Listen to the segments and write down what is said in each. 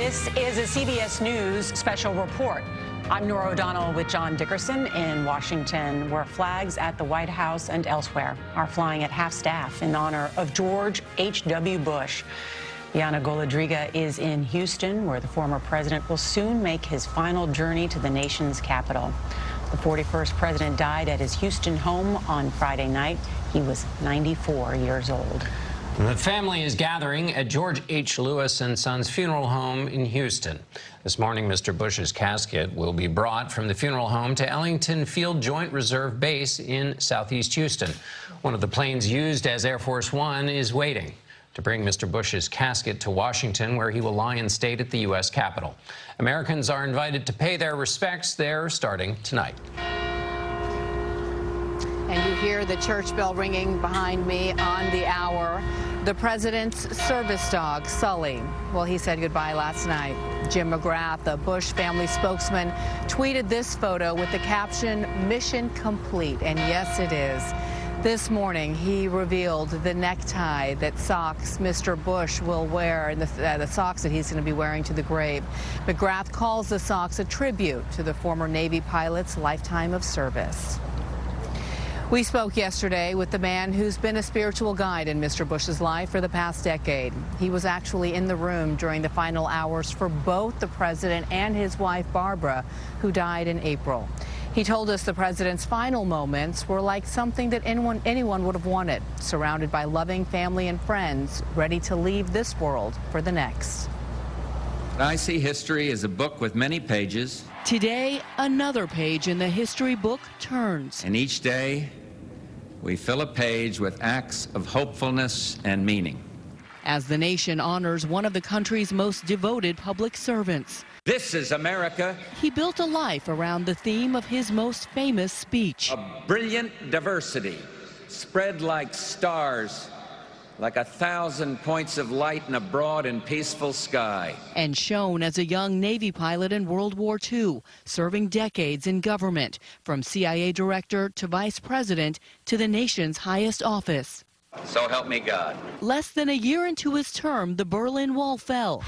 This is a CBS News special report. I'm Nora O'Donnell with John Dickerson in Washington, where flags at the White House and elsewhere are flying at half-staff in honor of George H.W. Bush. Yana Goladriga is in Houston, where the former president will soon make his final journey to the nation's capital. The 41st president died at his Houston home on Friday night. He was 94 years old. The family is gathering at George H. Lewis and Sons Funeral Home in Houston. This morning, Mr. Bush's casket will be brought from the funeral home to Ellington Field Joint Reserve Base in southeast Houston. One of the planes used as Air Force One is waiting to bring Mr. Bush's casket to Washington, where he will lie in state at the U.S. Capitol. Americans are invited to pay their respects there starting tonight. And you hear the church bell ringing behind me on the hour. The president's service dog, Sully, well, he said goodbye last night. Jim McGrath, the Bush family spokesman, tweeted this photo with the caption, "Mission complete." And yes, it is. This morning, he revealed the necktie that socks Mr. Bush will wear, and the socks that he's going to be wearing to the grave. McGrath calls the socks a tribute to the former Navy pilot's lifetime of service. We spoke yesterday with the man who's been a spiritual guide in Mr. Bush's life for the past decade. He was actually in the room during the final hours for both the president and his wife, Barbara, who died in April. He told us the president's final moments were like something that anyone would have wanted, surrounded by loving family and friends, ready to leave this world for the next. I see history as a book with many pages. Today, another page in the history book turns. And each day, we fill a page with acts of hopefulness and meaning. As the nation honors one of the country's most devoted public servants. This is America. He built a life around the theme of his most famous speech. A brilliant diversity, spread like stars, like 1,000 points of light in a broad and peaceful sky. And shown as a young Navy pilot in World War II, serving decades in government, from CIA director to vice president to the nation's highest office. So help me God. Less than a year into his term, the Berlin Wall fell.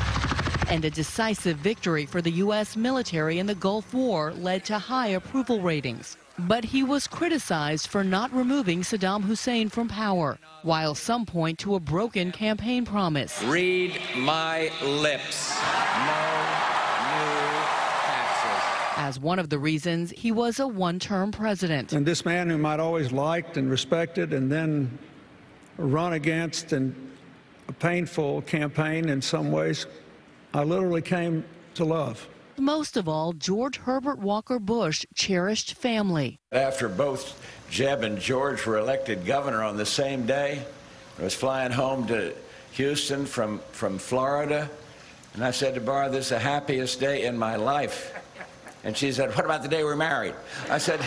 And a decisive victory for the U.S. military in the Gulf War led to high approval ratings. But he was criticized for not removing Saddam Hussein from power, while some point to a broken campaign promise. Read my lips. No new taxes. As one of the reasons he was a one-term president. And this man whom I'd always liked and respected and then run against in a painful campaign in some ways, I literally came to love. Most of all, George Herbert Walker Bush cherished family. After both Jeb and George were elected governor on the same day, I was flying home to Houston from Florida, and I said to Barbara, "This is the happiest day in my life." And she said, "What about the day we're married?" I said,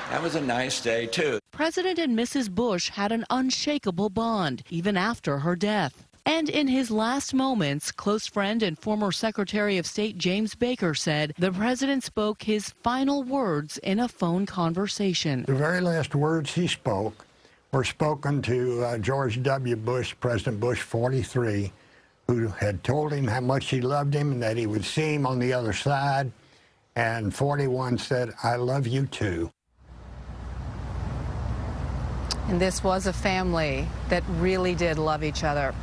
"That was a nice day, too." President and Mrs. Bush had an unshakable bond, even after her death. And in his last moments, close friend and former Secretary of State James Baker said the president spoke his final words in a phone conversation. The very last words he spoke were spoken to George W. Bush, President Bush 43, who had told him how much he loved him and that he would see him on the other side. And 41 said, "I love you too." And this was a family that really did love each other.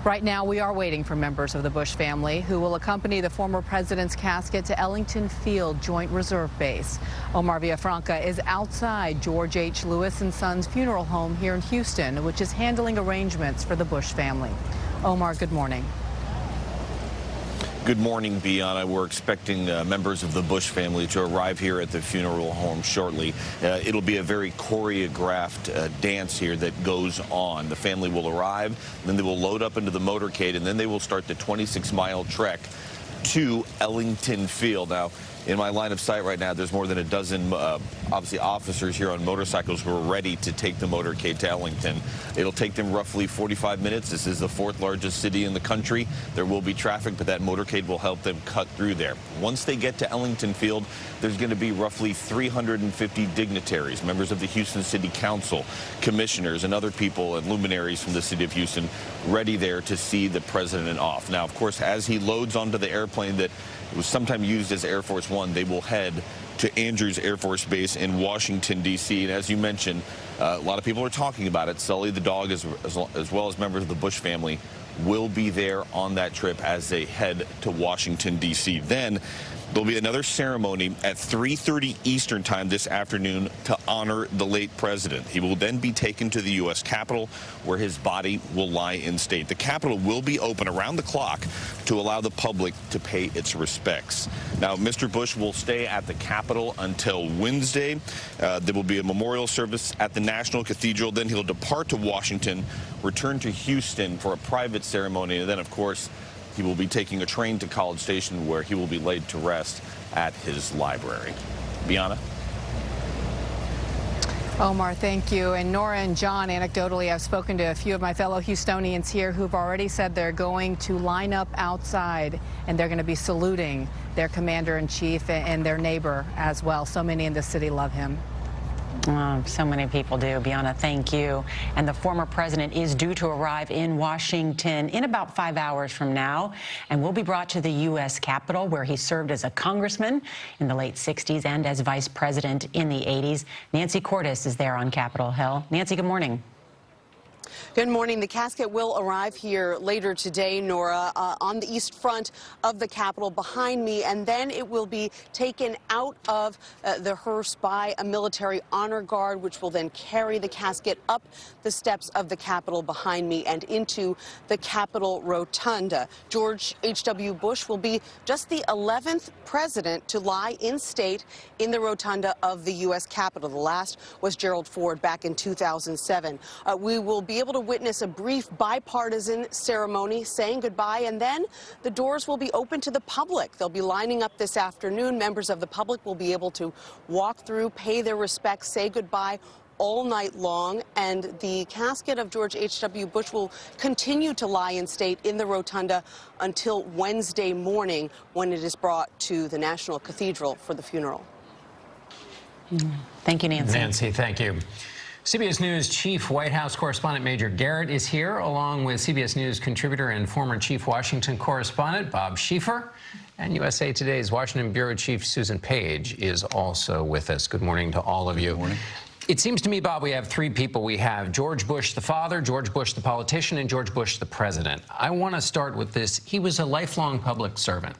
Right now, we are waiting for members of the Bush family who will accompany the former president's casket to Ellington Field Joint Reserve Base. Omar Villafranca is outside George H. Lewis and Sons Funeral Home here in Houston, which is handling arrangements for the Bush family. Omar, good morning. Good morning, Bianna. We're expecting members of the Bush family to arrive here at the funeral home shortly. It'll be a very choreographed dance here that goes on. The family will arrive, then they will load up into the motorcade, and then they will start the 26-mile trek to Ellington Field. Now, In my line of sight right now, there's more than a dozen, obviously, officers here on motorcycles who are ready to take the motorcade to Ellington. It'll take them roughly 45 minutes. This is the 4th largest city in the country. There will be traffic, but that motorcade will help them cut through there. Once they get to Ellington Field, there's going to be roughly 350 dignitaries, members of the Houston City Council, commissioners, and other people and luminaries from the city of Houston ready there to see the president off. Now, of course, as he loads onto the airplane that was sometimes used as Air Force One, they will head to Andrews Air Force Base in Washington, D.C. And as you mentioned, a lot of people are talking about it. Sully the dog, as well as members of the Bush family, will be there on that trip as they head to Washington, D.C. Then there'll be another ceremony at 3:30 Eastern time this afternoon to honor the late president. He will then be taken to the U.S. Capitol, where his body will lie in state. The Capitol will be open around the clock to allow the public to pay its respects. Now, Mr. Bush will stay at the Capitol until Wednesday. There will be a memorial service at the National Cathedral. Then he'll depart to Washington, return to Houston for a private ceremony, and then, of course, he will be taking a train to College Station, where he will be laid to rest at his library. Bianna? Omar, thank you. And Nora and John, anecdotally, I've spoken to a few of my fellow Houstonians here who've already said they're going to line up outside and they're going to be saluting their commander-in-chief and their neighbor as well. So many in the city love him. Oh, so many people do. Bianna, thank you. And the former president is due to arrive in Washington in about 5 hours from now and will be brought to the U.S. Capitol, where he served as a congressman in the late 60s and as vice president in the 80s. Nancy Cordes is there on Capitol Hill. Nancy, good morning. Good morning. The casket will arrive here later today, Nora, on the east front of the Capitol behind me, and then it will be taken out of the hearse by a military honor guard, which will then carry the casket up the steps of the Capitol behind me and into the Capitol Rotunda. George H.W. Bush will be just the 11th president to lie in state in the Rotunda of the U.S. Capitol. The last was Gerald Ford back in 2007. We will be able to witness a brief bipartisan ceremony saying goodbye, and then the doors will be open to the public. They'll be lining up this afternoon. Members of the public will be able to walk through, pay their respects, say goodbye all night long, and the casket of George H.W. Bush will continue to lie in state in the Rotunda until Wednesday morning, when it is brought to the National Cathedral for the funeral. Thank you, Nancy. Nancy, thank you. CBS News Chief White House Correspondent Major Garrett is here, along with CBS News contributor and former Chief Washington Correspondent Bob Schieffer. And USA Today's Washington Bureau Chief Susan Page is also with us. Good morning to all of you. Good morning. It seems to me, Bob, we have three people. We have George Bush the father, George Bush the politician, and George Bush the president. I want to start with this. He was a lifelong public servant.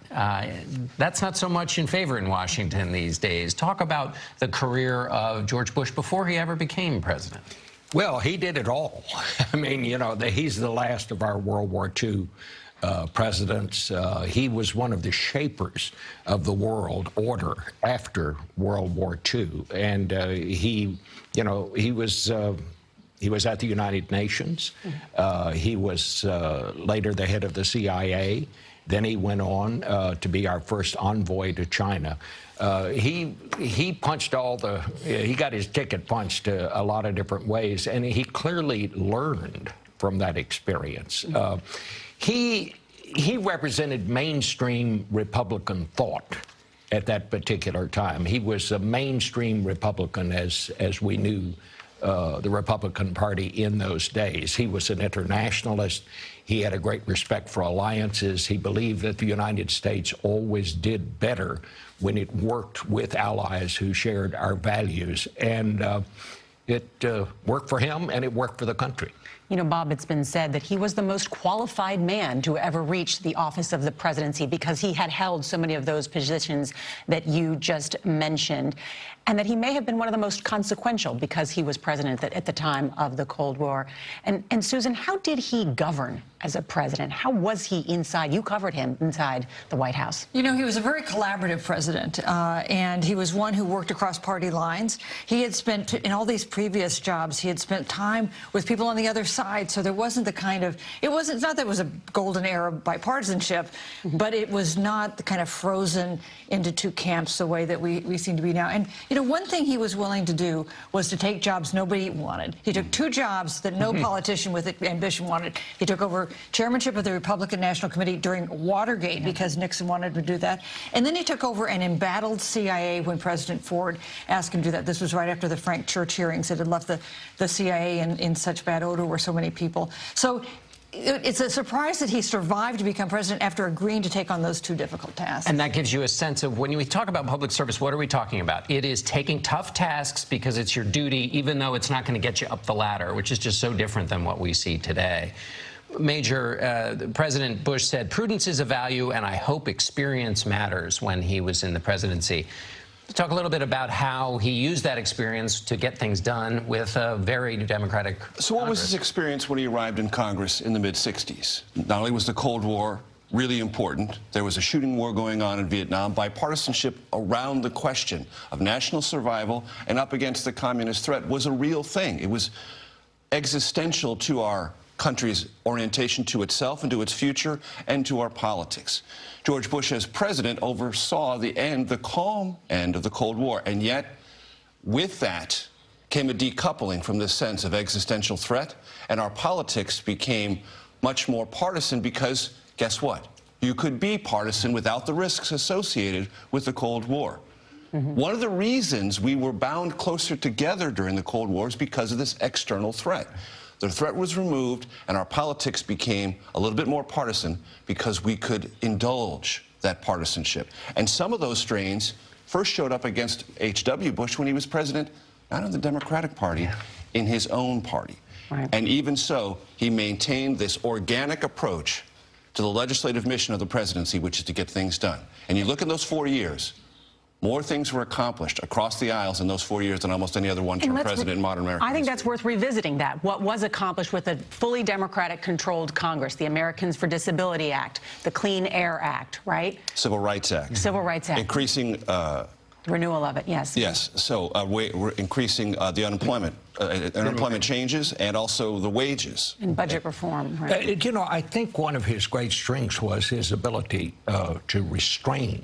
That's not so much in favor in Washington these days. Talk about the career of George Bush before he ever became president. Well, he did it all. I mean, you know, he's the last of our World War II presidents. He was one of the shapers of the world order after World War II, and he was at the United Nations. He was later the head of the CIA. Then he went on to be our first envoy to China. He punched he got his ticket punched a lot of different ways, and he clearly learned from that experience. He represented mainstream Republican thought at that particular time. He was a mainstream Republican as we knew the Republican Party in those days. He was an internationalist. He had a great respect for alliances. He believed that the United States always did better when it worked with allies who shared our values. And it worked for him, and it worked for the country. You know, Bob, it's been said that he was the most qualified man to ever reach the office of the presidency because he had held so many of those positions that you just mentioned. and that he may have been one of the most consequential because he was president at the time of the Cold War. And Susan, how did he govern as a president? How was he inside? You covered him inside the White House. You know, he was a very collaborative president, and he was one who worked across party lines. He had spent, in all these previous jobs, he had spent time with people on the other side, so there wasn't the kind of, it's not that it was a golden era of bipartisanship, but it was not the kind of frozen into two camps the way that we seem to be now. And, you know, one thing he was willing to do was to take jobs nobody wanted. He took two jobs that no politician with ambition wanted. He took over chairmanship of the Republican National Committee during Watergate because Nixon wanted to do that. And then he took over an embattled CIA when President Ford asked him to do that. This was right after the Frank Church hearings that had left the CIA in such bad odor where so many people. So it's a surprise that he survived to become president after agreeing to take on those two difficult tasks. And that gives you a sense of, when we talk about public service, what are we talking about? It is taking tough tasks because it's your duty, even though it's not going to get you up the ladder, which is just so different than what we see today. President Bush said, prudence is a value, and I hope experience matters, when he was in the presidency. Talk a little bit about how he used that experience to get things done with a very Democratic So what was his experience when he arrived in Congress in the mid-60s? Not only was the Cold War really important, there was a shooting war going on in Vietnam, bipartisanship around the question of national survival and up against the communist threat was a real thing. It was existential to our country's orientation to itself and to its future and to our politics. George Bush, as president, oversaw the calm end of the Cold War, and yet with that came a decoupling from this sense of existential threat, and our politics became much more partisan because, guess what? You could be partisan without the risks associated with the Cold War. One of the reasons we were bound closer together during the Cold War is because of this external threat. The threat was removed, and our politics became a little bit more partisan because we could indulge that partisanship. And some of those strains first showed up against H.W. Bush when he was president, not in the Democratic Party, in his own party. Right. And even so, he maintained this organic approach to the legislative mission of the presidency, which is to get things done. And you look at those 4 years, more things were accomplished across the aisles in those 4 years than almost any other one-term president in modern America. I think that's worth revisiting that. What was accomplished with a fully Democratic-controlled Congress, the Americans for Disability Act, the Clean Air Act, right? Civil Rights Act. Civil Rights Act. Increasing... renewal of it, yes. Yes. So we're increasing the unemployment changes and also the wages. And budget reform, right? You know, I think one of his great strengths was his ability to restrain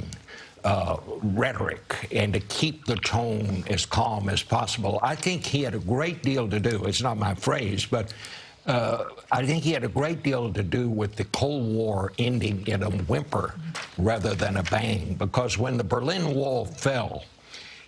rhetoric and to keep the tone as calm as possible. I think he had a great deal to do. It's not my phrase, but I think he had a great deal to do with the Cold War ending in a whimper rather than a bang, because when the Berlin Wall fell,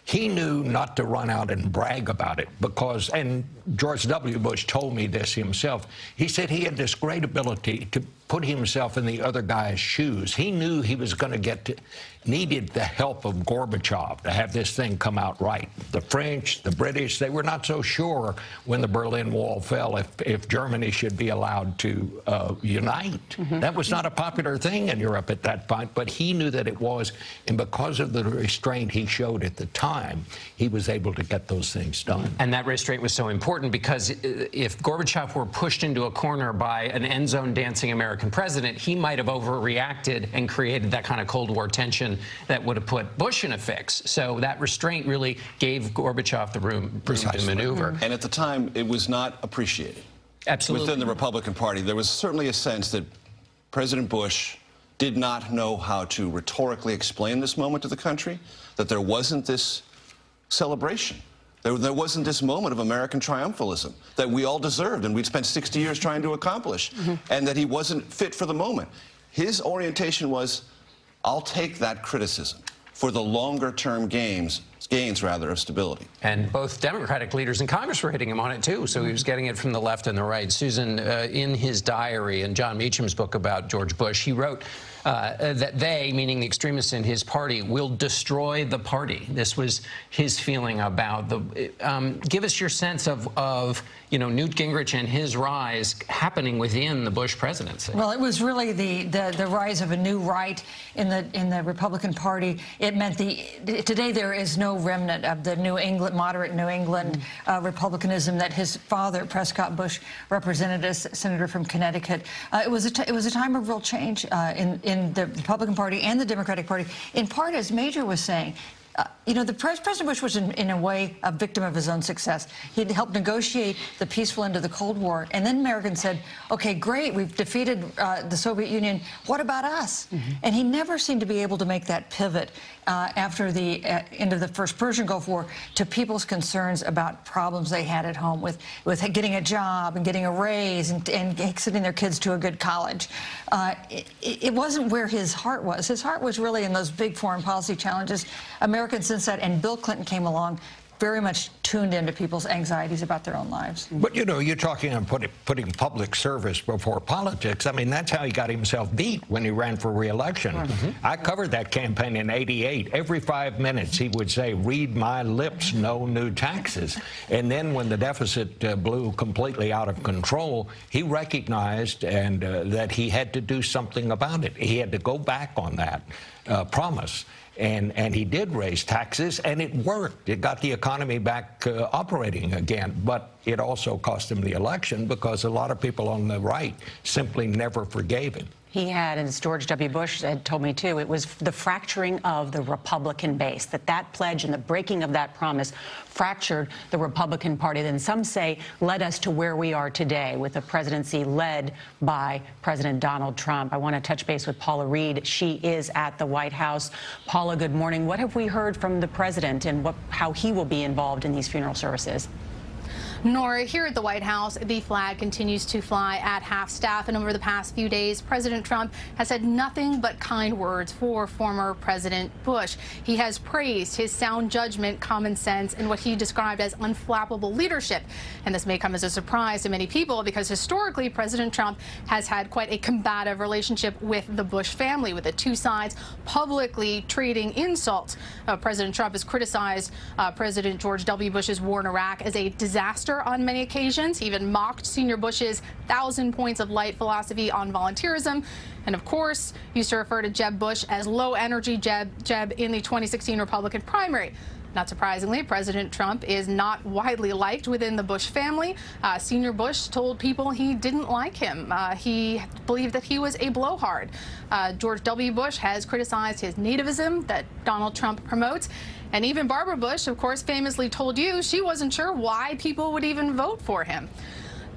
he knew not to run out and brag about it because, and George W. Bush told me this himself, he said he had this great ability to put himself in the other guy's shoes. He knew he was going to needed the help of Gorbachev to have this thing come out right. The French, the British, they were not so sure when the Berlin Wall fell if Germany should be allowed to unite. That was not a popular thing in Europe at that point, but he knew that it was, and because of the restraint he showed at the time, he was able to get those things done. And that restraint was so important because if Gorbachev were pushed into a corner by an end zone dancing American president, he might have overreacted and created that kind of Cold War tension that would have put Bush in a fix. So that restraint really gave Gorbachev the room to maneuver. And at the time, it was not appreciated. Absolutely. Within the Republican Party, there was certainly a sense that President Bush did not know how to rhetorically explain this moment to the country, that there wasn't this celebration. There wasn't this moment of American triumphalism that we all deserved and we'd spent 60 years trying to accomplish, and that he wasn't fit for the moment. His orientation was, I'll take that criticism for the longer-term gains of stability. And both Democratic leaders in Congress were hitting him on it, too, so he was getting it from the left and the right. Susan, in his diary, in John Meacham's book about George Bush, he wrote that they, meaning the extremists in his party, will destroy the party. This was his feeling about the... give us your sense of you know, Newt Gingrich and his rise happening within the Bush presidency. Well, it was really the rise of a new right in the Republican Party. It meant today there is no no remnant of the New England, moderate New England republicanism that his father, Prescott Bush, represented as senator from Connecticut. It was a time of real change in the Republican Party and the Democratic Party, in part, as Major was saying. You know, President Bush was, in a way, a victim of his own success. He helped negotiate the peaceful end of the Cold War. And then Americans said, OK, great, we've defeated the Soviet Union. What about us? And he never seemed to be able to make that pivot after the end of the first Persian Gulf War to people's concerns about problems they had at home with getting a job and getting a raise and sending their kids to a good college. It wasn't where his heart was. His heart was really in those big foreign policy challenges. Americans since that, and Bill Clinton came along, very much tuned into people's anxieties about their own lives. But, you know, you're talking about putting public service before politics. I mean, that's how he got himself beat when he ran for re-election. I covered that campaign in '88. Every 5 minutes he would say, read my lips, no new taxes. And then when the deficit blew completely out of control, he recognized that he had to do something about it. He had to go back on that promise. And he did raise taxes, and it worked. It got the economy back operating again. But it also cost him the election because a lot of people on the right simply never forgave him. He had, and as George W. Bush had told me too, it was the fracturing of the Republican base, that pledge and the breaking of that promise fractured the Republican Party, that some say led us to where we are today with a presidency led by President Donald Trump. I want to touch base with Paula Reed. She is at the White House. Paula, good morning. What have we heard from the president and how he will be involved in these funeral services? Nora, here at the White House, the flag continues to fly at half-staff, and over the past few days, President Trump has said nothing but kind words for former President Bush. He has praised his sound judgment, common sense, and what he described as unflappable leadership. And this may come as a surprise to many people because historically, President Trump has had quite a combative relationship with the Bush family, with the two sides publicly trading insults. President Trump has criticized President George W. Bush's war in Iraq as a disaster on many occasions. He even mocked Senior Bush's 1,000 points of light philosophy on volunteerism. And of course, used to refer to Jeb Bush as low-energy Jeb in the 2016 Republican primary. Not surprisingly, President Trump is not widely liked within the Bush family. Senior Bush told people he didn't like him. He believed that he was a blowhard. George W. Bush has criticized his nativism that Donald Trump promotes. And even Barbara Bush, of course, famously told you she wasn't sure why people would even vote for him.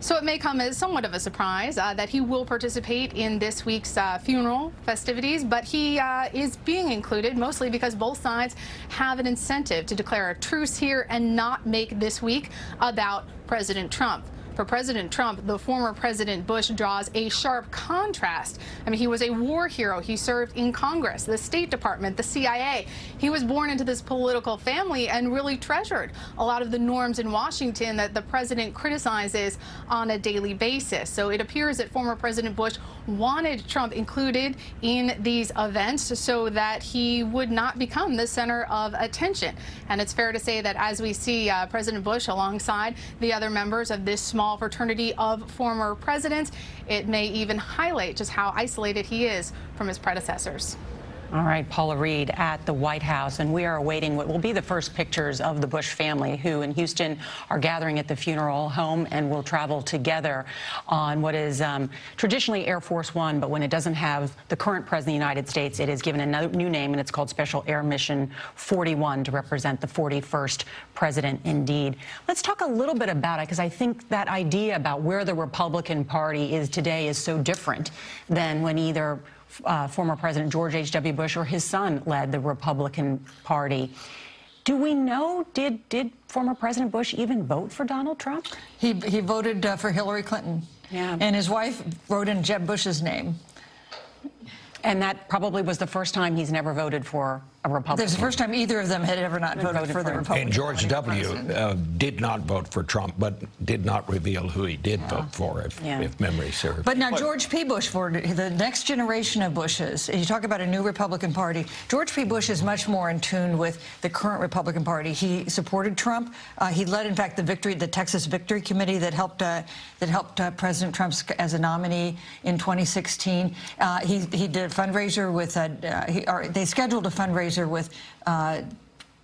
So it may come as somewhat of a surprise that he will participate in this week's funeral festivities, but he is being included mostly because both sides have an incentive to declare a truce here and not make this week about President Trump. For President Trump, the former President Bush draws a sharp contrast. I mean, he was a war hero. He served in Congress, the State Department, the CIA. He was born into this political family and really treasured a lot of the norms in Washington that the president criticizes on a daily basis. So it appears that former President Bush wanted Trump included in these events so that he would not become the center of attention. And it's fair to say that as we see President Bush alongside the other members of this small fraternity of former presidents, it may even highlight just how isolated he is from his predecessors. All right, Paula Reed at the White House, and we are awaiting what will be the first pictures of the Bush family, who in Houston are gathering at the funeral home and will travel together on what is traditionally Air Force One, but when it doesn't have the current president of the United States, it is given a new name, and it's called Special Air Mission 41 to represent the 41st president indeed. Let's talk a little bit about it, because I think that idea about where the Republican Party is today is so different than when either former President George H.W. Bush or his son led the Republican Party. Do we know, did former President Bush even vote for Donald Trump? He voted for Hillary Clinton. Yeah. And his wife wrote in Jeb Bush's name. And that probably was the first time he's never voted for a Republican. That's the first time either of them had ever not voted for the Republican. And George W. Did not vote for Trump, but did not reveal who he did vote for, if memory serves. But now George P. Bush, for the next generation of Bushes, you talk about a new Republican Party, George P. Bush is much more in tune with the current Republican Party. He supported Trump. He led, in fact, the Texas Victory Committee that helped President Trump as a nominee in 2016. He did a fundraiser with, they scheduled a fundraiser with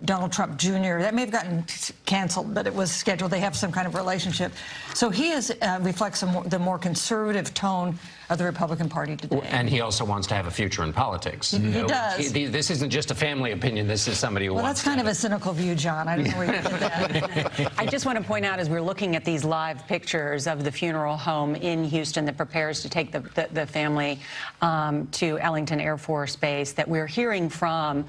Donald Trump Jr. That may have gotten canceled, but it was scheduled. They have some kind of relationship. So he reflects the more conservative tone of the Republican Party today. And he also wants to have a future in politics. He does. This isn't just a family opinion. This is somebody who wants that's kind of a cynical view, John. I don't know where you get that. I just want to point out, as we're looking at these live pictures of the funeral home in Houston that prepares to take the family to Ellington Air Force Base, that we're hearing from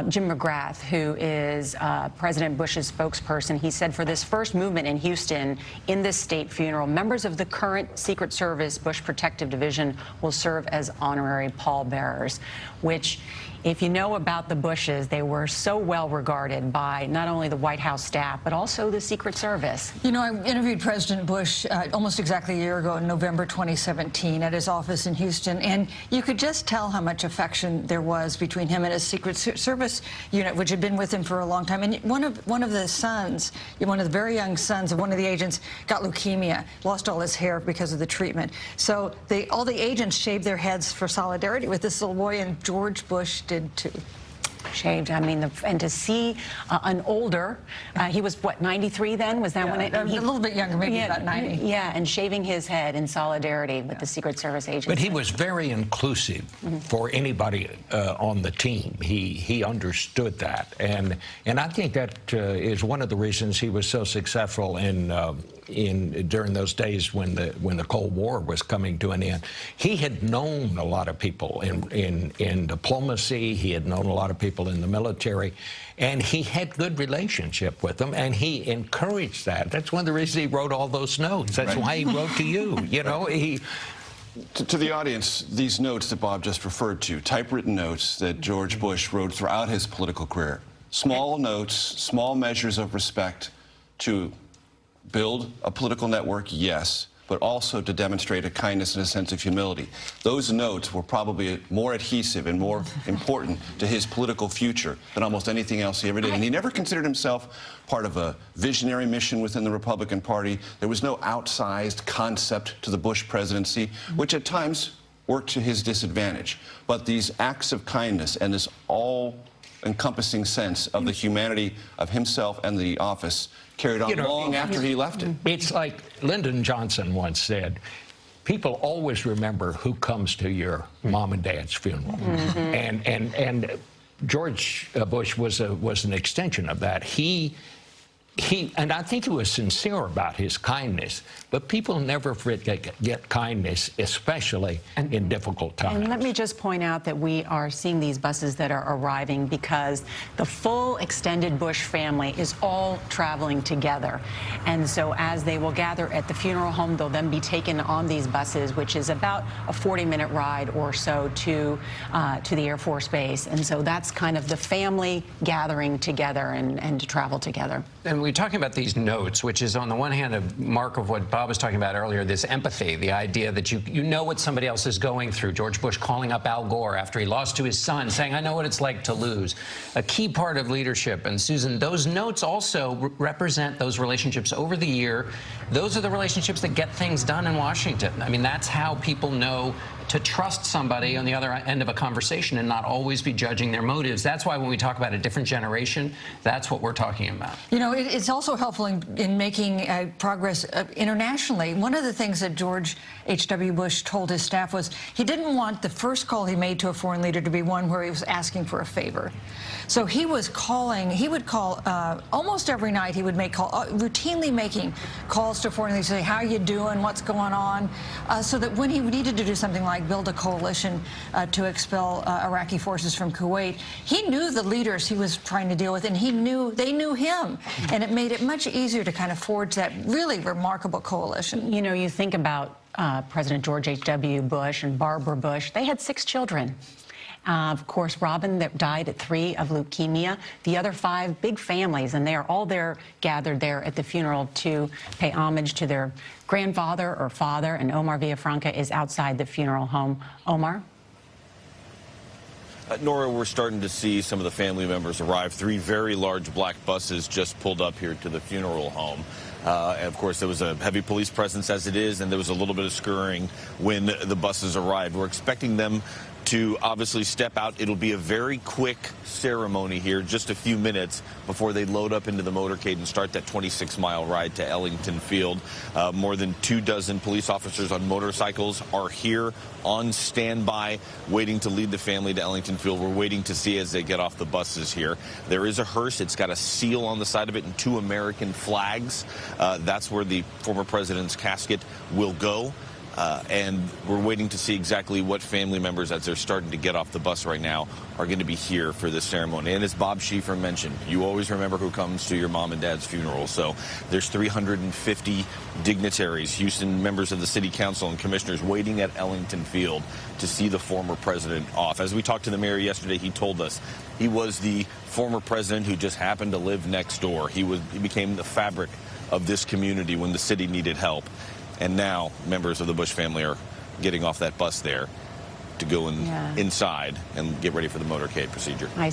Jim McGrath, who is President Bush's spokesperson. He said for this first movement in Houston in this state funeral, members of the current Secret Service Bush Protective Division will serve as honorary pallbearers, which, if you know about the Bushes, they were so well regarded by not only the White House staff, but also the Secret Service. You know, I interviewed President Bush almost exactly a year ago in November 2017 at his office in Houston, and you could just tell how much affection there was between him and his Secret Service unit, which had been with him for a long time. And one of the sons, one of the very young sons of one of the agents, got leukemia, lost all his hair because of the treatment. So all the agents shaved their heads for solidarity with this little boy, and George Bush did too. Shaved. I mean, and to see an older, he was what, 93 then? Was that when it? A little bit younger, maybe about 90. Yeah, and shaving his head in solidarity with the Secret Service agents. But he was very inclusive for anybody on the team. He understood that, and I think that is one of the reasons he was so successful during those days when the Cold War was coming to an end. He had known a lot of people in diplomacy. He had known a lot of people in the military, and he had good relationship with them, and he encouraged that. That's one of the reasons he wrote all those notes. That's why he wrote to you. You know, To the audience, these notes that Bob just referred to, typewritten notes that George Bush wrote throughout his political career. Small notes, small measures of respect to build a political network, yes, but also to demonstrate a kindness and a sense of humility. Those notes were probably more adhesive and more important to his political future than almost anything else he ever did. And he never considered himself part of a visionary mission within the Republican Party. There was no outsized concept to the Bush presidency, which at times worked to his disadvantage. But these acts of kindness and this all-encompassing sense of the humanity of himself and the office carried on long after he left it. It's like Lyndon Johnson once said, people always remember who comes to your mom and dad's funeral. And George Bush was an extension of that. And I think he was sincere about his kindness, but people never forget kindness, especially in difficult times. And let me just point out that we are seeing these buses that are arriving because the full extended Bush family is all traveling together. And so as they will gather at the funeral home, they'll then be taken on these buses, which is about a 40-minute ride or so to the Air Force Base. And so that's kind of the family gathering together and to travel together. And we're talking about these notes, which is on the one hand a mark of what Bob was talking about earlier, this empathy, the idea that you know what somebody else is going through. George Bush calling up Al Gore after he lost to his son, saying, I know what it's like to lose. A key part of leadership. And Susan, those notes also represent those relationships over the year. Those are the relationships that get things done in Washington. I mean, that's how people know to trust somebody on the other end of a conversation and not always be judging their motives. That's why when we talk about a different generation, that's what we're talking about. You know, it's also helpful in making progress internationally. One of the things that George H.W. Bush told his staff was he didn't want the first call he made to a foreign leader to be one where he was asking for a favor. So he would call almost every night. He would routinely making calls to foreign leaders, say, how you doing, what's going on, so that when he needed to do something like build a coalition to expel Iraqi forces from Kuwait, he knew the leaders he was trying to deal with, and they knew him, and it made it much easier to kind of forge that really remarkable coalition. You know, you think about President George H.W. Bush and Barbara Bush. They had 6 children. Of course, Robin, that died at 3 of leukemia. The other 5, big families, and they are all there, gathered there at the funeral to pay homage to their grandfather or father, and Omar Villafranca is outside the funeral home. Omar? Nora, we're starting to see some of the family members arrive. 3 very large black buses just pulled up here to the funeral home. And of course, there was a heavy police presence as it is, and there was a little bit of scurrying when the buses arrived. We're expecting them to obviously step out. It'll be a very quick ceremony here, just a few minutes before they load up into the motorcade and start that 26-mile ride to Ellington Field. More than 24 police officers on motorcycles are here on standby, waiting to lead the family to Ellington Field. We're waiting to see as they get off the buses here. There is a hearse. It's got a seal on the side of it and 2 American flags. That's where the former president's casket will go. And we're waiting to see exactly what family members, as they're starting to get off the bus right now, are going to be here for this ceremony. And as Bob Schieffer mentioned, you always remember who comes to your mom and dad's funeral. So there's 350 dignitaries, Houston members of the city council and commissioners waiting at Ellington Field to see the former president off. As we talked to the mayor yesterday, he told us he was the former president who just happened to live next door. He became the fabric of this community when the city needed help. And now members of the Bush family are getting off that bus there to go inside and get ready for the motorcade procedure. I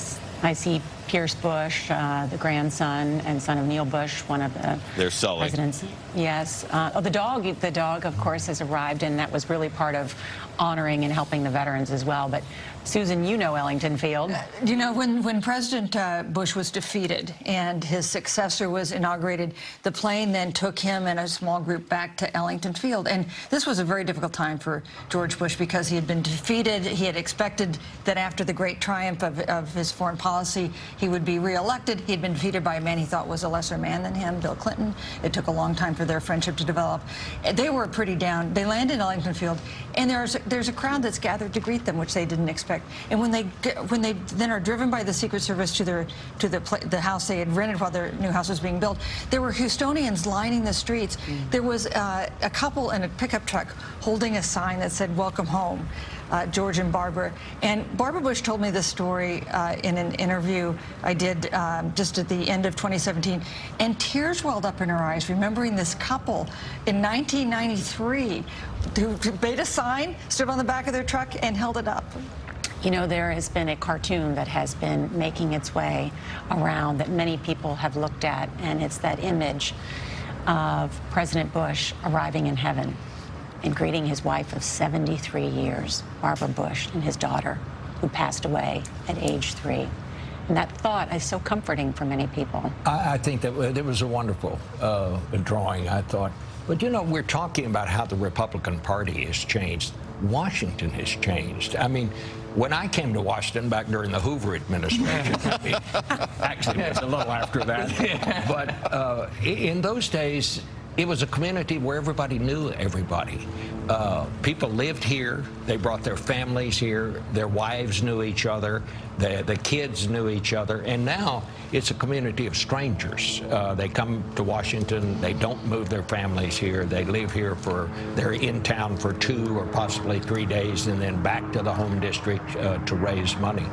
see Pierce Bush, the grandson and son of Neil Bush, one of the presidents. Yes. The dog, of course, has arrived, and that was really part of honoring and helping the veterans as well. But Susan, you know Ellington Field. You know, when President Bush was defeated and his successor was inaugurated, the plane then took him and a small group back to Ellington Field. And this was a very difficult time for George Bush because he had been defeated. He had expected that after the great triumph of his foreign policy, he would be reelected. He had been defeated by a man he thought was a lesser man than him, Bill Clinton. It took a long time for their friendship to develop. They were pretty down. They landed in Ellington Field, and there's a crowd that's gathered to greet them, which they didn't expect. And when they then are driven by the Secret Service to the house they had rented while their new house was being built, there were Houstonians lining the streets. There was a couple in a pickup truck holding a sign that said "Welcome Home." George and Barbara. And Barbara Bush told me this story in an interview I did just at the end of 2017, and tears welled up in her eyes, remembering this couple in 1993 who made a sign, stood on the back of their truck, and held it up. You know, there has been a cartoon that has been making its way around that many people have looked at, and it's that image of President Bush arriving in heaven and greeting his wife of 73 years, Barbara Bush, and his daughter, who passed away at age 3. And that thought is so comforting for many people. I think that it was a wonderful drawing, I thought. But, you know, we're talking about how the Republican Party has changed. Washington has changed. I mean, when I came to Washington back during the Hoover administration, actually it was a little after that, but in those days, it was a community where everybody knew everybody. People lived here. They brought their families here. Their wives knew each other. The kids knew each other. And now it's a community of strangers. They come to Washington. They don't move their families here. They live here they're in town for 2 or possibly 3 days and then back to the home district to raise money.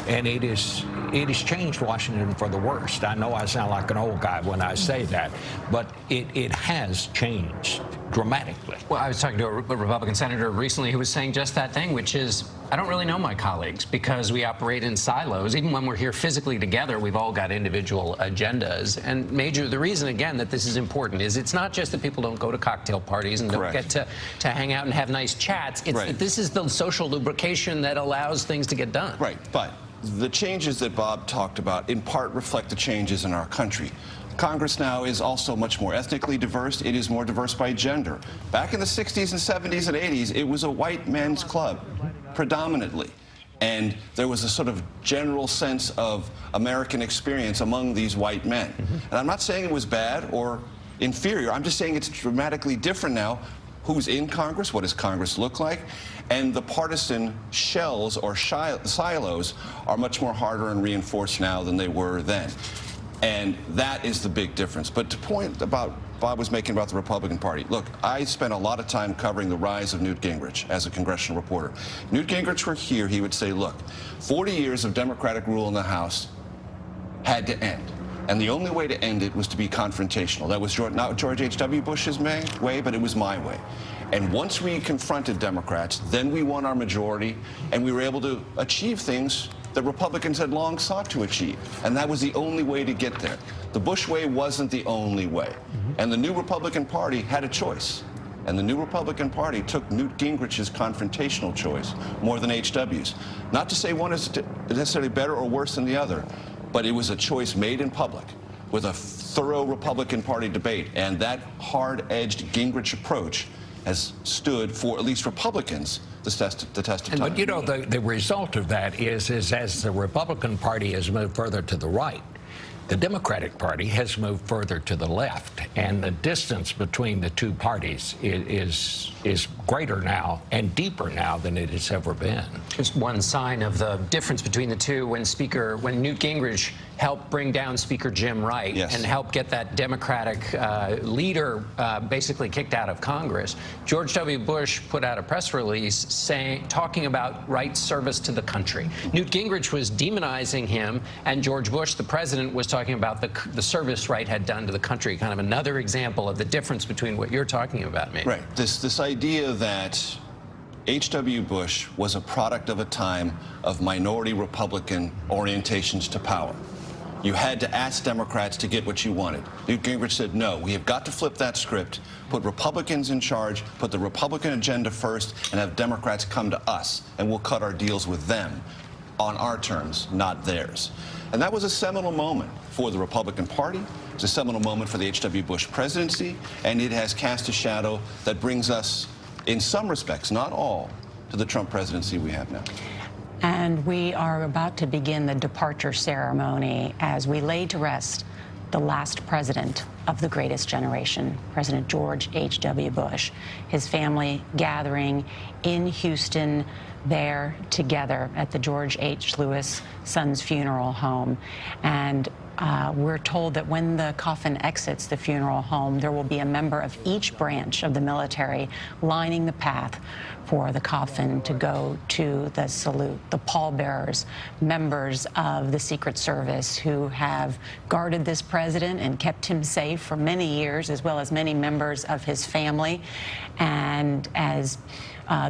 And it has changed Washington for the worst. I know I sound like an old guy when I say that, but it has changed dramatically. Well, I was talking to a Republican senator recently who was saying just that thing, which is, I don't really know my colleagues because we operate in silos. Even when we're here physically together, we've all got individual agendas. And the reason, again, that this is important is it's not just that people don't go to cocktail parties and don't get to hang out and have nice chats. It's that this is the social lubrication that allows things to get done. Right, but the changes that Bob talked about in part reflect the changes in our country. Congress now is also much more ethnically diverse. It is more diverse by gender. Back in the 60s and 70s and 80s, it was a white men's club, predominantly. And there was a sort of general sense of American experience among these white men. And I'm not saying it was bad or inferior. I'm just saying it's dramatically different now. Who's in Congress? What does Congress look like? And the partisan shells or silos are much more harder and reinforced now than they were then. And that is the big difference. But to point about Bob was making about the Republican Party, look, I spent a lot of time covering the rise of Newt Gingrich as a congressional reporter. Newt Gingrich were here, he would say, look, 40 years of Democratic rule in the House had to end. And the only way to end it was to be confrontational. That was not George H.W. Bush's way, but it was my way. And once we confronted Democrats, then we won our majority, and we were able to achieve things that Republicans had long sought to achieve. And that was the only way to get there. The Bush way wasn't the only way. And the new Republican Party had a choice. And the new Republican Party took Newt Gingrich's confrontational choice more than H.W.'s. Not to say one is necessarily better or worse than the other, but it was a choice made in public with a thorough Republican Party debate. And that hard-edged Gingrich approach has stood for, at least Republicans, the test of time. But you know, the result of that is as the Republican Party has moved further to the right, the Democratic Party has moved further to the left, and the distance between the two parties is greater now and deeper now than it has ever been. Just one sign of the difference between the two: when Newt Gingrich helped bring down Speaker Jim Wright and helped get that Democratic leader basically kicked out of Congress, George W. Bush put out a press release talking about Wright's service to the country. Newt Gingrich was demonizing him, and George Bush, the president, was talking about the service Wright had done to the country. Kind of another example of the difference between what you're talking about, maybe. Right. This idea that H.W. Bush was a product of a time of minority Republican orientations to power. You had to ask Democrats to get what you wanted. Newt Gingrich said, no, we have got to flip that script, put Republicans in charge, put the Republican agenda first, and have Democrats come to us, and we'll cut our deals with them on our terms, not theirs. And that was a seminal moment for the Republican Party. It's a seminal moment for the H.W. Bush presidency, and it has cast a shadow that brings us, in some respects, not all, to the Trump presidency we have now. And we are about to begin the departure ceremony as we lay to rest the last president of the greatest generation, President George H.W. Bush. His family gathering in Houston there together at the George H. Lewis Sons Funeral Home. And we're told that when the coffin exits the funeral home, there will be a member of each branch of the military lining the path for the coffin to go to the salute. The pallbearers, members of the Secret Service who have guarded this president and kept him safe for many years, as well as many members of his family. And as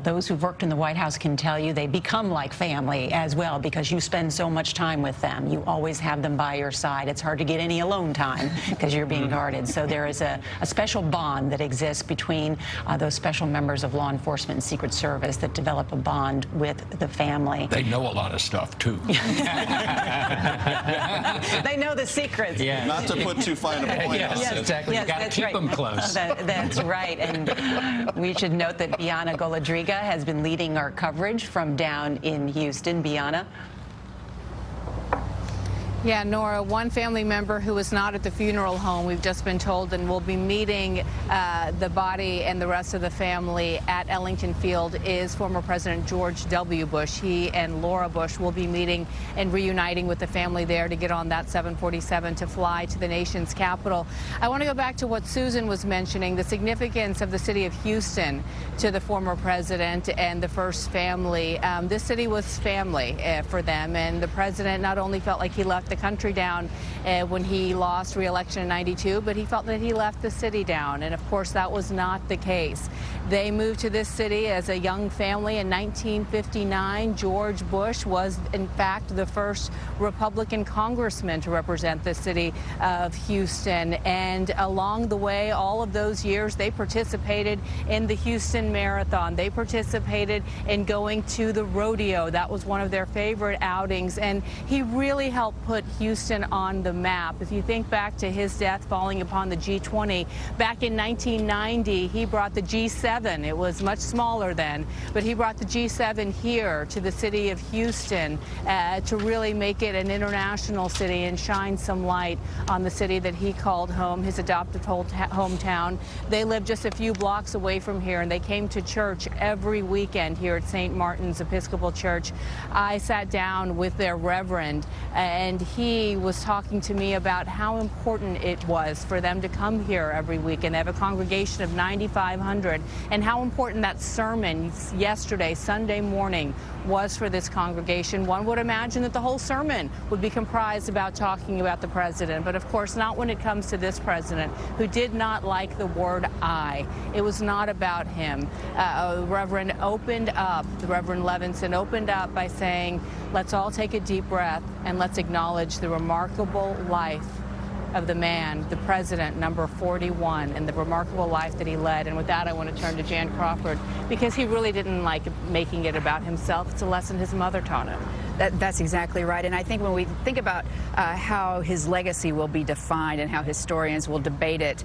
those who've worked in the White House can tell you, they become like family as well because you spend so much time with them. You always have them by your side. It's hard to get any alone time because you're being guarded. So there is a special bond that exists between those special members of law enforcement and Secret Service that develop a bond with the family. They know a lot of stuff, too. They know the secrets. Yeah. Not to put too fine a point on it. Yes, exactly. Yes, you got to keep them close. That's right. And we should note that Bianna Golodriga has been leading our coverage from down in Houston. Bianna? Yeah, Nora, one family member who was not at the funeral home, we've just been told, and will be meeting the body and the rest of the family at Ellington Field is former President George W. Bush. He and Laura Bush will be meeting and reuniting with the family there to get on that 747 to fly to the nation's capital. I want to go back to what Susan was mentioning, the significance of the city of Houston to the former president and the first family. This city was family for them, and the president not only felt like he left the country down when he lost re-election in '92, but he felt that he left the city down. And of course, that was not the case. They moved to this city as a young family in 1959. George Bush was, in fact, the first Republican congressman to represent the city of Houston. And along the way, all of those years, they participated in the Houston Marathon. They participated in going to the rodeo. That was one of their favorite outings. And he really helped put Houston on the map. If you think back to his death falling upon the G20, back in 1990, he brought the G7. It was much smaller then, but he brought the G7 here to the city of Houston to really make it an international city and shine some light on the city that he called home, his adopted hometown. They lived just a few blocks away from here, and they came to church every weekend here at St. Martin's Episcopal Church. I sat down with their reverend, and he was talking to me about how important it was for them to come here every week, and they have a congregation of 9,500, and how important that sermon yesterday, Sunday morning, was for this congregation. One would imagine that the whole sermon would be comprised about talking about the president, but of course not when it comes to this president, who did not like the word I. It was not about him. Reverend opened up, the Reverend Levinson opened up by saying, let's all take a deep breath and let's acknowledge the remarkable life of the man, the president, number 41, and the remarkable life that he led. And with that, I want to turn to Jan Crawford, because he really didn't like making it about himself. It's a lesson his mother taught him. That's exactly right. And I think when we think about how his legacy will be defined and how historians will debate it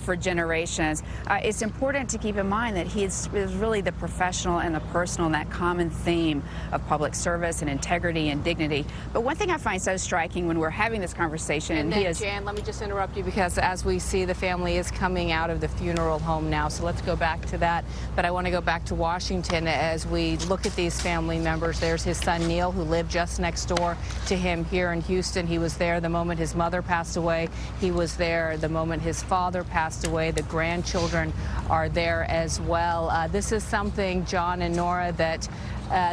for generations, it's important to keep in mind that he is really the professional and the personal and that common theme of public service and integrity and dignity. But one thing I find so striking when we're having this conversation, and then, Jan, let me just interrupt you, because as we see, the family is coming out of the funeral home now, so let's go back to that. But I want to go back to Washington as we look at these family members. There's his son Neil, who lived just next door to him here in Houston. He was there the moment his mother passed away. He was there the moment his father passed away. The grandchildren are there as well. This is something, John and Nora, that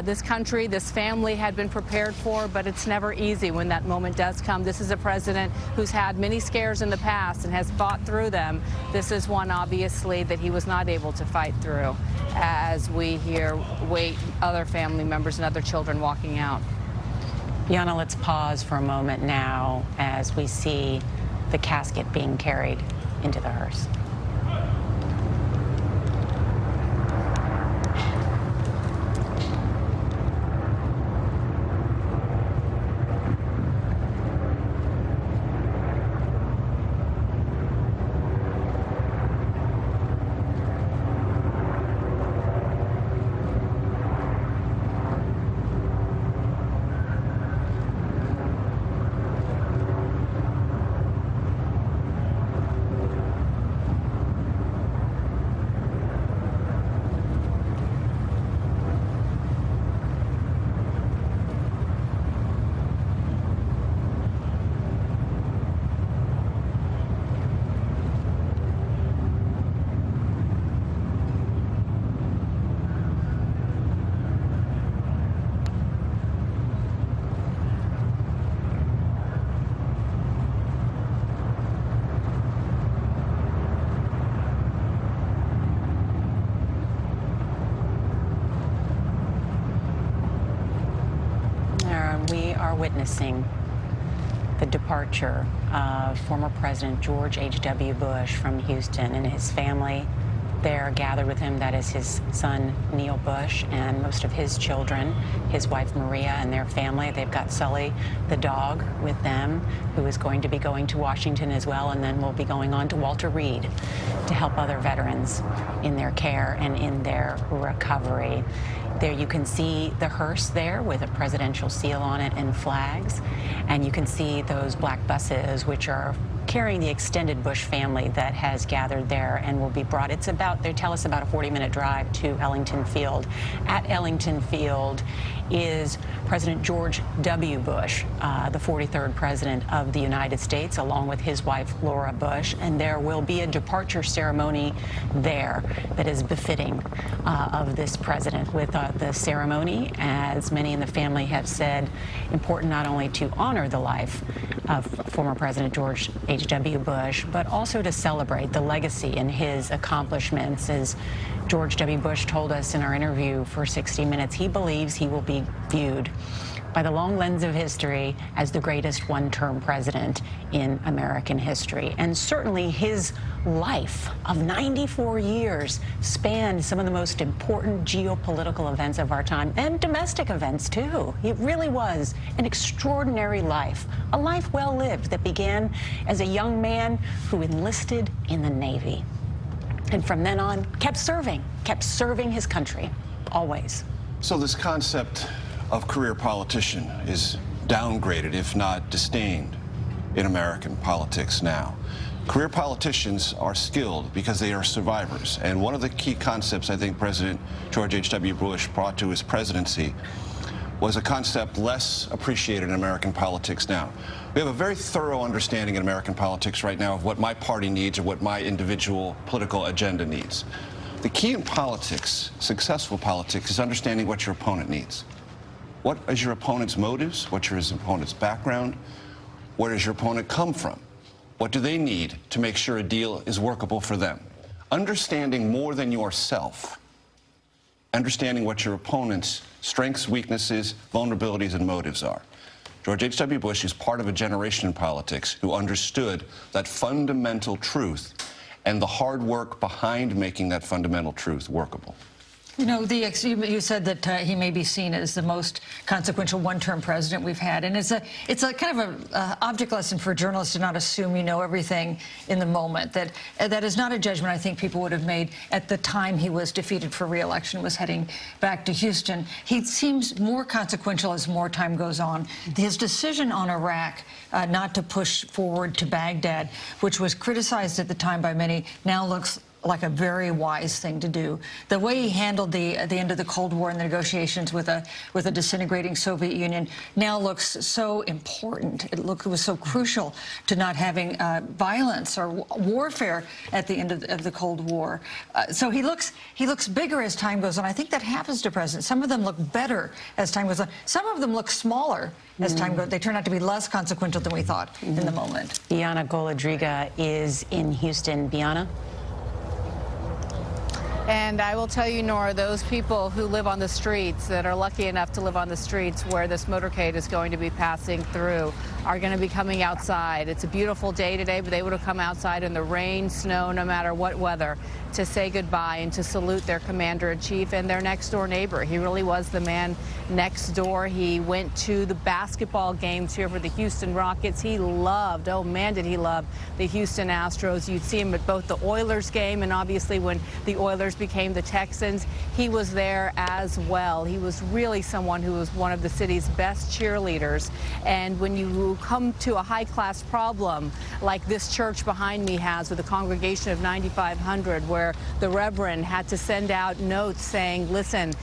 this country, this family had been prepared for, but it's never easy when that moment does come. This is a president who's had many scares in the past and has fought through them. This is one, obviously, that he was not able to fight through, as we wait other family members and other children walking out. Yana, let's pause for a moment now as we see the casket being carried into the hearse. We are witnessing the departure of former President George H.W. Bush from Houston, and his family there gathered with him. That is his son, Neil Bush, and most of his children, his wife, Maria, and their family. They've got Sully, the dog, with them, who is going to be going to Washington as well, and then will be going on to Walter Reed to help other veterans in their care and in their recovery. There you can see the hearse there with a presidential seal on it and flags, and you can see those black buses which are carrying the extended Bush family that has gathered there and will be brought. It's about, they tell us, about a 40-minute drive to Ellington Field. At Ellington Field is President George W. Bush, the 43rd President of the United States, along with his wife, Laura Bush, and there will be a departure ceremony there that is befitting of this president, with the ceremony, as many in the family have said, important not only to honor the life of former President George H.W. Bush, but also to celebrate the legacy and his accomplishments. As George W. Bush told us in our interview for 60 Minutes, he believes he will be viewed by the long lens of history as the greatest one-term president in American history. And certainly his life of 94 years spanned some of the most important geopolitical events of our time, and domestic events too. It really was an extraordinary life, a life well lived that began as a young man who enlisted in the Navy. And from then on, kept serving his country, always. So this concept of career politician is downgraded, if not disdained, in American politics now. Career politicians are skilled because they are survivors. And one of the key concepts I think President George H.W. Bush brought to his presidency was a concept less appreciated in American politics now. We have a very thorough understanding in American politics right now of what my party needs or what my individual political agenda needs. The key in politics, successful politics, is understanding what your opponent needs. What is your opponent's motives? What's your opponent's background? Where does your opponent come from? What do they need to make sure a deal is workable for them? Understanding more than yourself, understanding what your opponent's strengths, weaknesses, vulnerabilities, and motives are. George H.W. Bush is part of a generation in politics who understood that fundamental truth and the hard work behind making that fundamental truth workable. You know, you said that he may be seen as the most consequential one-term president we've had, and it's a kind of a object lesson for journalists to not assume you know everything in the moment. That is not a judgment I think people would have made at the time he was defeated for re-election, was heading back to Houston. He seems more consequential as more time goes on. His decision on Iraq not to push forward to Baghdad, which was criticized at the time by many, now looks like a very wise thing to do. The way he handled the end of the Cold War and the negotiations with a disintegrating Soviet Union now looks so important. It was so crucial to not having violence or warfare at the end of the Cold War. So he looks bigger as time goes on. I think that happens to presidents. Some of them look better as time goes on. Some of them look smaller as time goes. They turn out to be less consequential than we thought in the moment. Bianna Golodriga is in Houston. Bianna? And I will tell you, Nora, those people who live on the streets, that are lucky enough to live on the streets where this motorcade is going to be passing through, are going to be coming outside. It's a beautiful day today, but they would have come outside in the rain, snow, no matter what weather, to say goodbye and to salute their commander-in-chief and their next-door neighbor. He really was the man next door. He went to the basketball games here for the Houston Rockets. He loved, oh man, did he love the Houston Astros. You'd see him at both the Oilers game, and obviously when the Oilers became the Texans, he was there as well. He was really someone who was one of the city's best cheerleaders. And when you come to a high-class problem like this church behind me has, with a congregation of 9,500, where the Reverend had to send out notes saying, listen,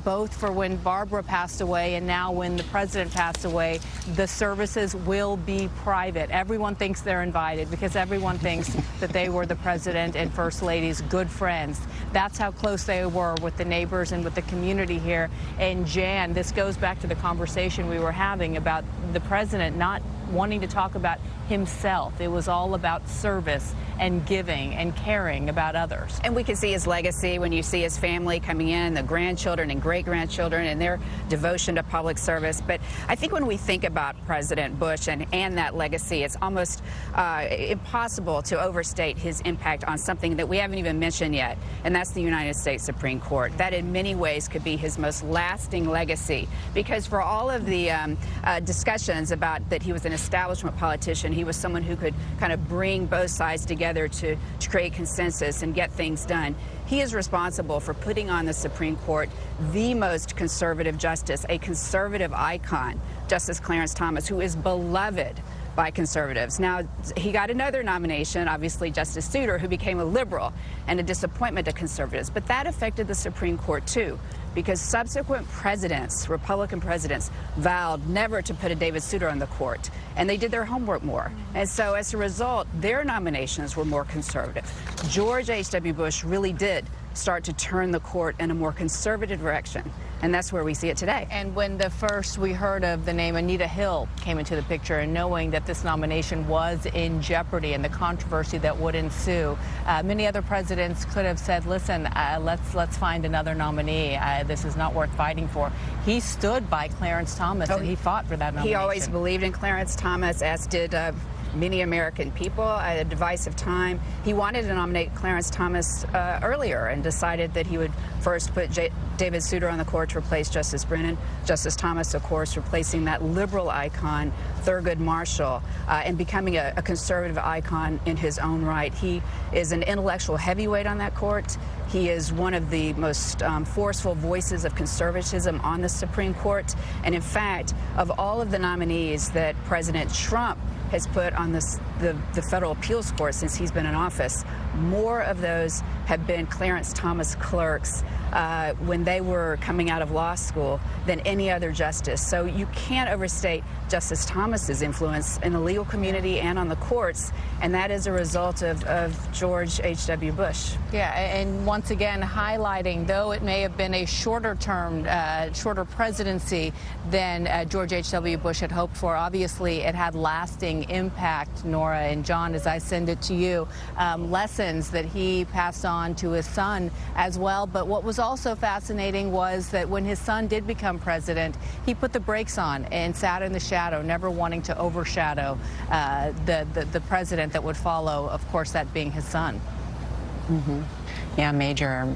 both for when Barbara passed away and now when the president passed away, the services will be private. Everyone thinks they're invited because everyone thinks that they were the president and first lady's good friends. That's how close they were with the neighbors and with the community here. And Jan, this goes back to the conversation we were having about the president not wanting to talk about himself. It was all about service and giving and caring about others. And we can see his legacy when you see his family coming in, the grandchildren and great-grandchildren, and their devotion to public service. But I think when we think about President Bush and that legacy, it's almost impossible to overstate his impact on something that we haven't even mentioned yet, and that's the United States Supreme Court. That in many ways could be his most lasting legacy, because for all of the discussions about that he was an establishment politician, he was someone who could kind of bring both sides together to create consensus and get things done. He is responsible for putting on the Supreme Court the most conservative justice, a conservative icon, Justice Clarence Thomas, who is beloved by conservatives. Now, he got another nomination, obviously Justice Souter, who became a liberal and a disappointment to conservatives. But that affected the Supreme Court, too, because subsequent presidents, Republican presidents, vowed never to put a David Souter on the court, and they did their homework more. And so as a result, their nominations were more conservative. George H.W. Bush really did start to turn the court in a more conservative direction, and that's where we see it today. And when we heard of the name Anita Hill came into the picture, and knowing that this nomination was in jeopardy and the controversy that would ensue, many other presidents could have said, listen, let's find another nominee. This is not worth fighting for. He stood by Clarence Thomas, and he fought for that nomination. He always believed in Clarence Thomas, as did many American people at a divisive time. He wanted to nominate Clarence Thomas earlier and decided that he would first put David Souter on the court to replace Justice Brennan. Justice Thomas, of course, replacing that liberal icon, Thurgood Marshall, and becoming a conservative icon in his own right. He is an intellectual heavyweight on that court. He is one of the most forceful voices of conservatism on the Supreme Court. And in fact, of all of the nominees that President Trump has put on the federal appeals court since he's been in office, more of those have been Clarence Thomas clerks when they were coming out of law school than any other justice. So you can't overstate Justice Thomas's influence in the legal community and on the courts, and that is a result of George H.W. Bush. Yeah, and once again highlighting, though it may have been a shorter presidency than George H.W. Bush had hoped for, obviously it had lasting impact, Nora. Nora, and John, as I send it to you, lessons that he passed on to his son as well. But what was also fascinating was that when his son did become president, he put the brakes on and sat in the shadow, never wanting to overshadow the president that would follow, of course, that being his son. Mm-hmm. Yeah, Major,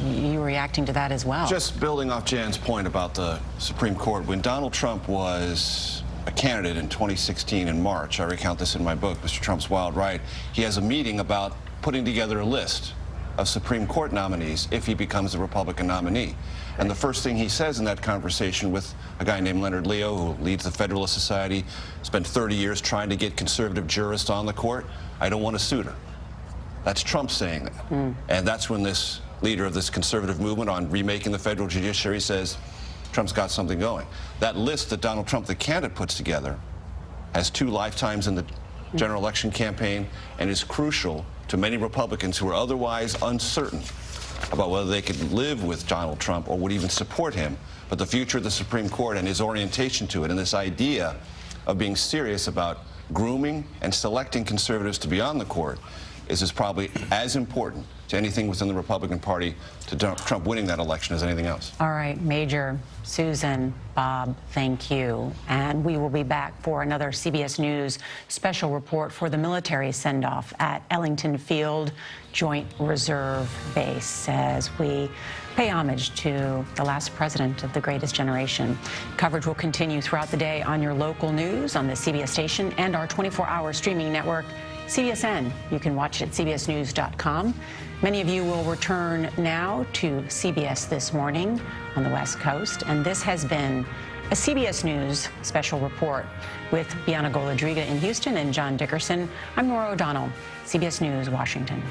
you were reacting to that as well. Just building off Jan's point about the Supreme Court, when Donald Trump was a candidate in 2016 in March, I recount this in my book, Mr. Trump's Wild Ride, he has a meeting about putting together a list of Supreme Court nominees if he becomes the Republican nominee. And the first thing he says in that conversation with a guy named Leonard Leo, who leads the Federalist Society, spent 30 years trying to get conservative jurists on the court, I don't want a suitor. That's Trump saying that. And that's when this leader of this conservative movement on remaking the federal judiciary says Trump's got something going. That list that Donald Trump, the candidate, puts together has 2 lifetimes in the general election campaign and is crucial to many Republicans who are otherwise uncertain about whether they could live with Donald Trump or would even support him. But the future of the Supreme Court and his orientation to it, and this idea of being serious about grooming and selecting conservatives to be on the court, is probably as important to anything within the Republican Party to Trump winning that election as anything else. All right, Major, Susan, Bob, thank you. And we will be back for another CBS News special report for the military send-off at Ellington Field Joint Reserve Base as we pay homage to the last president of the greatest generation. Coverage will continue throughout the day on your local news, on the CBS station, and our 24-hour streaming network, CBSN. You can watch it at cbsnews.com. Many of you will return now to CBS This Morning on the West Coast, and this has been a CBS News special report with Bianna Golodriga in Houston and John Dickerson. I'm Nora O'Donnell, CBS News, Washington.